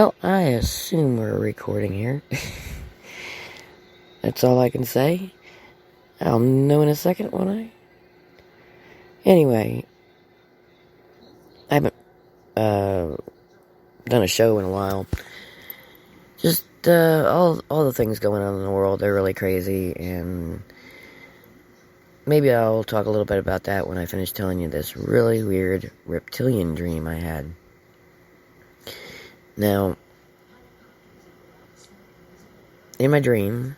Well, I assume we're recording here. That's all I can say. I'll know in a second, won't I? Anyway, I haven't done a show in a while. Just all the things going on in the world, they're really crazy, and maybe I'll talk a little bit about that when I finish telling you this really weird reptilian dream I had. Now, in my dream,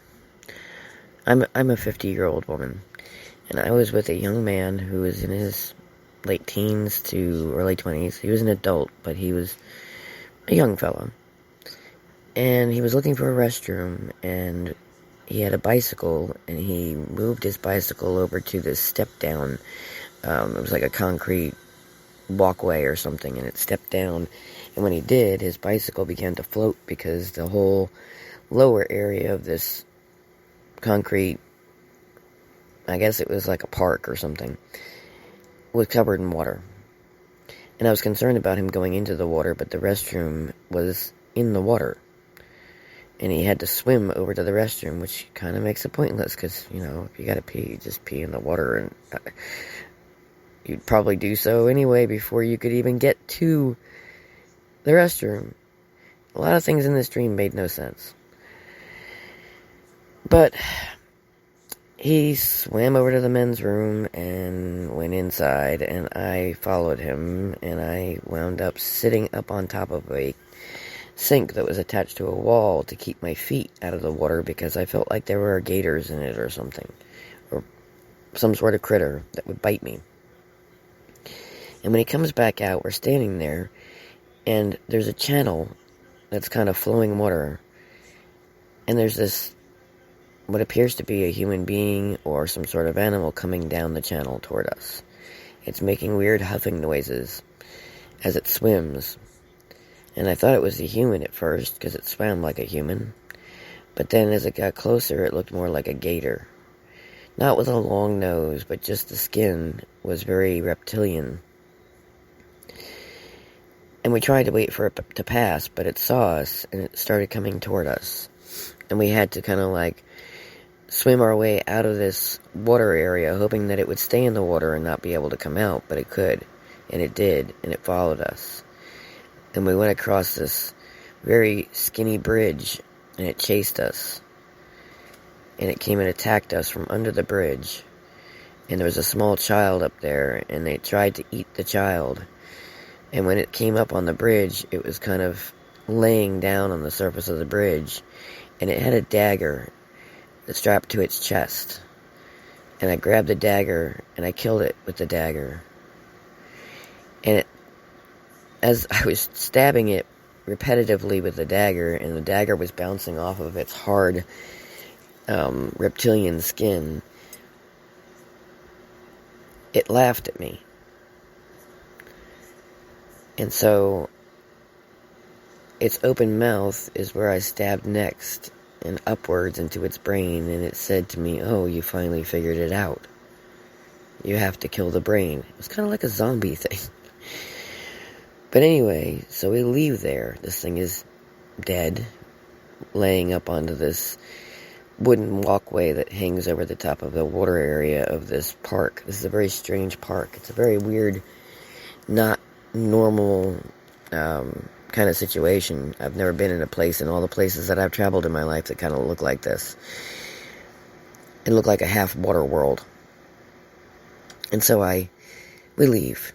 I'm a 50-year-old woman, and I was with a young man who was in his late teens to early 20s. He was an adult, but he was a young fellow. And he was looking for a restroom, and he had a bicycle, and he moved his bicycle over to this step down. It was like a concrete walkway or something, and it stepped down. And when he did, his bicycle began to float because the whole lower area of this concrete, I guess it was like a park or something, was covered in water. And I was concerned about him going into the water, but the restroom was in the water. And he had to swim over to the restroom, which kind of makes it pointless, because, you know, if you gotta pee, you just pee in the water, and you'd probably do so anyway before you could even get to the restroom. A lot of things in this dream made no sense. But he swam over to the men's room and went inside, and I followed him, and I wound up sitting up on top of a sink that was attached to a wall to keep my feet out of the water because I felt like there were gators in it or something, or some sort of critter that would bite me. And when he comes back out, we're standing there, and there's a channel that's kind of flowing water, and there's this, what appears to be a human being or some sort of animal coming down the channel toward us. It's making weird huffing noises as it swims. And I thought it was a human at first, because it swam like a human. But then as it got closer, it looked more like a gator. Not with a long nose, but just the skin was very reptilian. And we tried to wait for it to pass, but it saw us, and it started coming toward us. And we had to kind of like swim our way out of this water area, hoping that it would stay in the water and not be able to come out, but it could. And it did, and it followed us. And we went across this very skinny bridge, and it chased us. And it came and attacked us from under the bridge. And there was a small child up there, and they tried to eat the child. And when it came up on the bridge, it was kind of laying down on the surface of the bridge. And it had a dagger strapped to its chest. And I grabbed the dagger, and I killed it with the dagger. And as I was stabbing it repetitively with the dagger, and the dagger was bouncing off of its hard reptilian skin, it laughed at me. And so its open mouth is where I stabbed next, and upwards into its brain, and it said to me, "Oh, you finally figured it out. You have to kill the brain." It was kind of like a zombie thing. But anyway, so we leave there. This thing is dead, laying up onto this wooden walkway that hangs over the top of the water area of this park. This is a very strange park. It's a very weird, not normal kind of situation. I've never been in a place, in all the places that I've traveled in my life, that kind of look like this. It looked like a half-water world. And so we leave,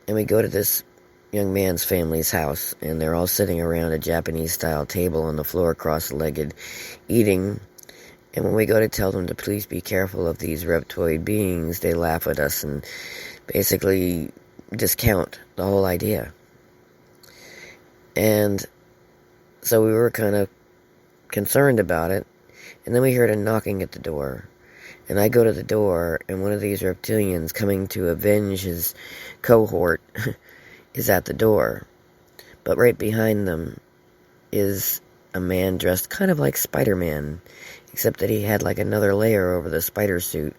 and we go to this young man's family's house, and they're all sitting around a Japanese-style table on the floor, cross-legged, eating. And when we go to tell them to please be careful of these reptoid beings, they laugh at us and basically discount the whole idea. And so we were kind of concerned about it, and then we heard a knocking at the door. And I go to the door, and one of these reptilians coming to avenge his cohort is at the door. But right behind them is a man dressed kind of like Spider-Man, except that he had like another layer over the spider suit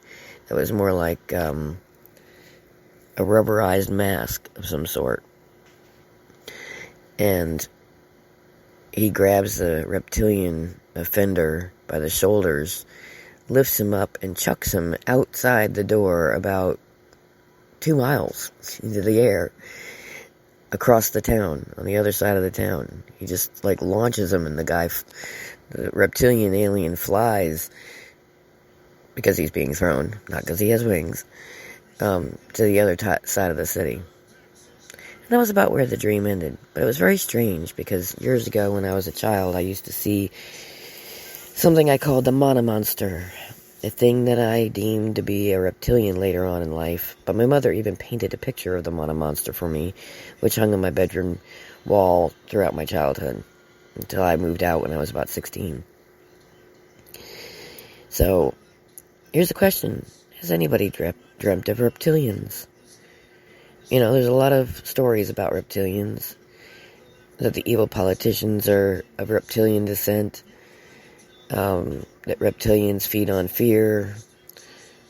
that was more like a rubberized mask of some sort. And he grabs the reptilian offender by the shoulders, lifts him up, and chucks him outside the door about 2 miles into the air, across the town, on the other side of the town. He just, launches him, and the reptilian alien flies, because he's being thrown, not because he has wings, to the other side of the city. And that was about where the dream ended. But it was very strange, because years ago when I was a child, I used to see something I called the Mana Monster, a thing that I deemed to be a reptilian later on in life. But my mother even painted a picture of the Mana Monster for me, which hung on my bedroom wall throughout my childhood, until I moved out when I was about 16. So, here's the question. Has anybody dreamt of reptilians? There's a lot of stories about reptilians, that the evil politicians are of reptilian descent, that reptilians feed on fear.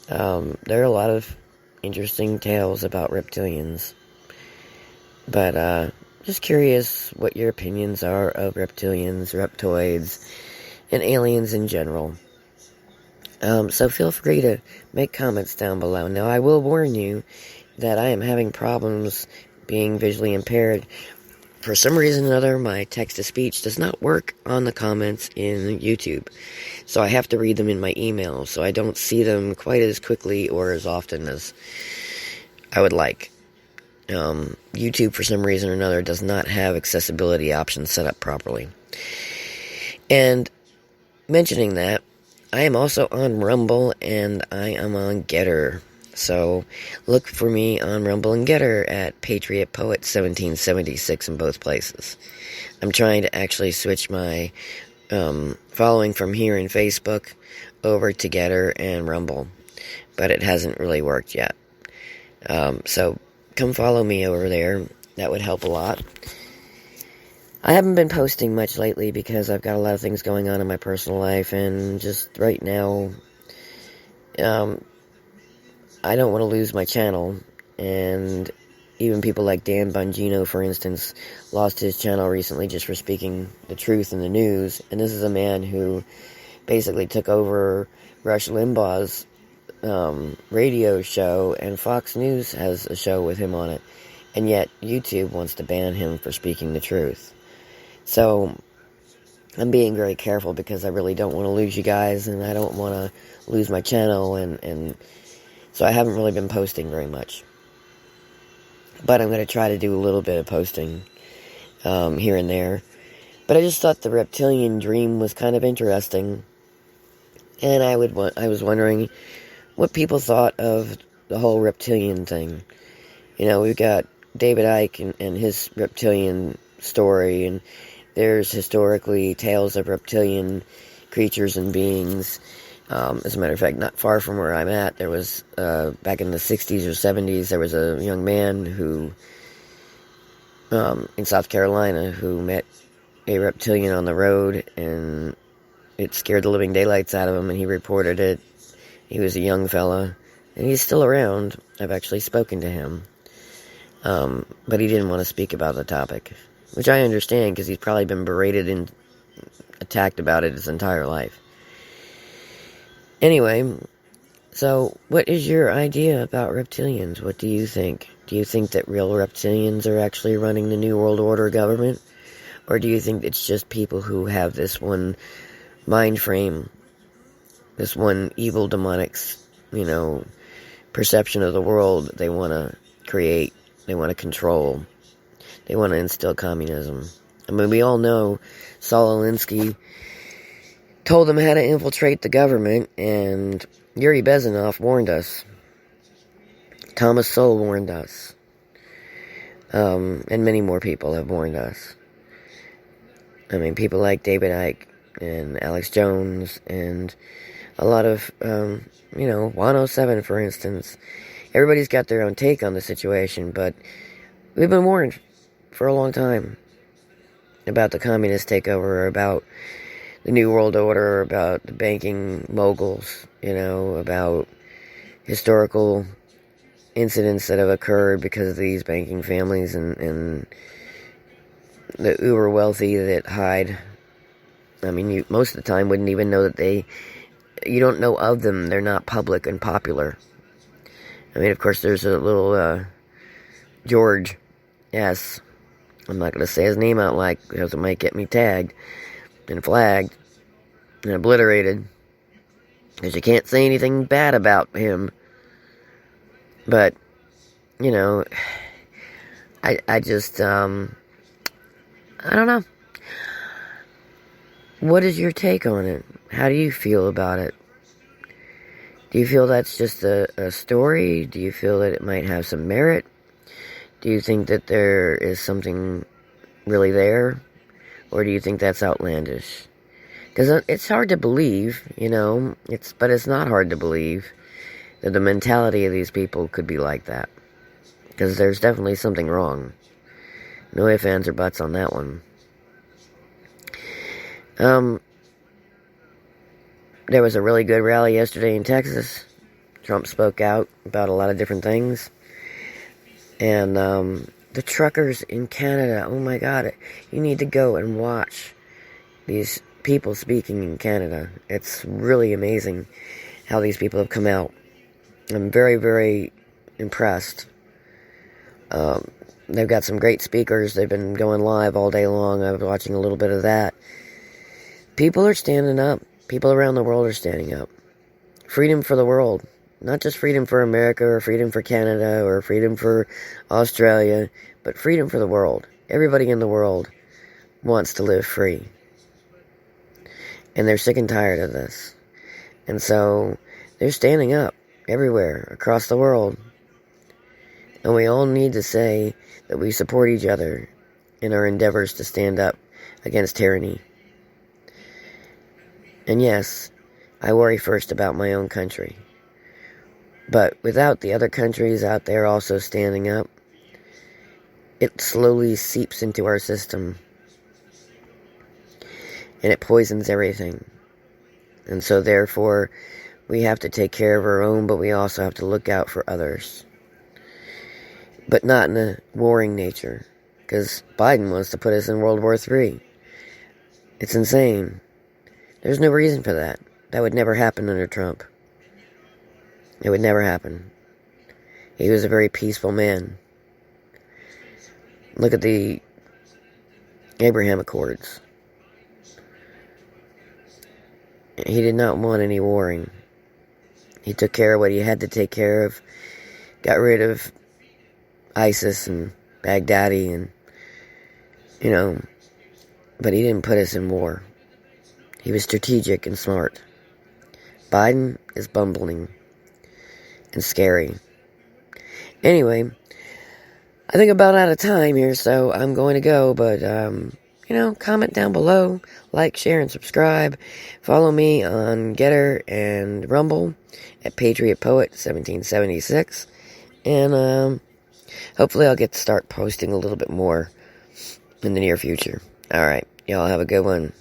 There are a lot of interesting tales about reptilians. But, just curious what your opinions are of reptilians, reptoids, and aliens in general. So feel free to make comments down below. Now, I will warn you that I am having problems being visually impaired. For some reason or another, my text-to-speech does not work on the comments in YouTube. So I have to read them in my email, so I don't see them quite as quickly or as often as I would like. YouTube, for some reason or another, does not have accessibility options set up properly. And mentioning that, I am also on Rumble, and I am on Getter. So, look for me on Rumble and Getter at Patriot Poet 1776 in both places. I'm trying to actually switch my following from here in Facebook over to Getter and Rumble, but it hasn't really worked yet. So, come follow me over there. That would help a lot. I haven't been posting much lately because I've got a lot of things going on in my personal life, and just right now, I don't want to lose my channel, and even people like Dan Bongino, for instance, lost his channel recently just for speaking the truth in the news, and this is a man who basically took over Rush Limbaugh's radio show, and Fox News has a show with him on it, and yet YouTube wants to ban him for speaking the truth. So, I'm being very careful because I really don't want to lose you guys, and I don't want to lose my channel, and so I haven't really been posting very much. But I'm going to try to do a little bit of posting here and there. But I just thought the reptilian dream was kind of interesting, and I was wondering what people thought of the whole reptilian thing. We've got David Icke and his reptilian story, and there's historically tales of reptilian creatures and beings. As a matter of fact, not far from where I'm at, there was, back in the 60s or 70s, there was a young man who, in South Carolina, who met a reptilian on the road, and it scared the living daylights out of him, and he reported it. He was a young fella, and he's still around. I've actually spoken to him. But he didn't want to speak about the topic, which I understand, because he's probably been berated and attacked about it his entire life. Anyway, so what is your idea about reptilians? What do you think? Do you think that real reptilians are actually running the New World Order government? Or do you think it's just people who have this one mind frame, this one evil demonic, perception of the world that they want to create, they want to control, they want to instill communism? I mean, we all know Saul Alinsky told them how to infiltrate the government, and Yuri Bezmenov warned us. Thomas Sowell warned us. And many more people have warned us. I mean, people like David Icke and Alex Jones and a lot of, 107, for instance. Everybody's got their own take on the situation, but we've been warned for a long time about the communist takeover, about the New World Order, about the banking moguls, about historical incidents that have occurred because of these banking families and the uber wealthy that hide. I mean, you most of the time wouldn't even know that you don't know of them. They're not public and popular. I mean, of course, there's a little, George S. I'm not going to say his name out loud because it might get me tagged and flagged and obliterated. Because you can't say anything bad about him. But, you know, I just, I don't know. What is your take on it? How do you feel about it? Do you feel that's just a story? Do you feel that it might have some merit? Do you think that there is something really there? Or do you think that's outlandish? Because it's hard to believe, you know, but it's not hard to believe that the mentality of these people could be like that. Because there's definitely something wrong. No ifs, ands, or buts on that one. There was a really good rally yesterday in Texas. Trump spoke out about a lot of different things. And, the truckers in Canada, oh my God, you need to go and watch these people speaking in Canada. It's really amazing how these people have come out. I'm very, very impressed. They've got some great speakers. They've been going live all day long. I was watching a little bit of that. People are standing up. People around the world are standing up. Freedom for the world. Not just freedom for America or freedom for Canada or freedom for Australia, but freedom for the world. Everybody in the world wants to live free. And they're sick and tired of this. And so they're standing up everywhere across the world. And we all need to say that we support each other in our endeavors to stand up against tyranny. And yes, I worry first about my own country. But without the other countries out there also standing up, it slowly seeps into our system. And it poisons everything. And so therefore, we have to take care of our own, but we also have to look out for others. But not in a warring nature. Because Biden wants to put us in World War III. It's insane. There's no reason for that. That would never happen under Trump. It would never happen. He was a very peaceful man. Look at the Abraham Accords. He did not want any warring. He took care of what he had to take care of. Got rid of ISIS and Baghdadi and, you know, but he didn't put us in war. He was strategic and smart. Biden is bumbling and scary. Anyway, I think I'm about out of time here, so I'm going to go, but, you know, comment down below, like, share, and subscribe. Follow me on Getter and Rumble at Patriot Poet 1776, and, hopefully I'll get to start posting a little bit more in the near future. Alright, y'all have a good one.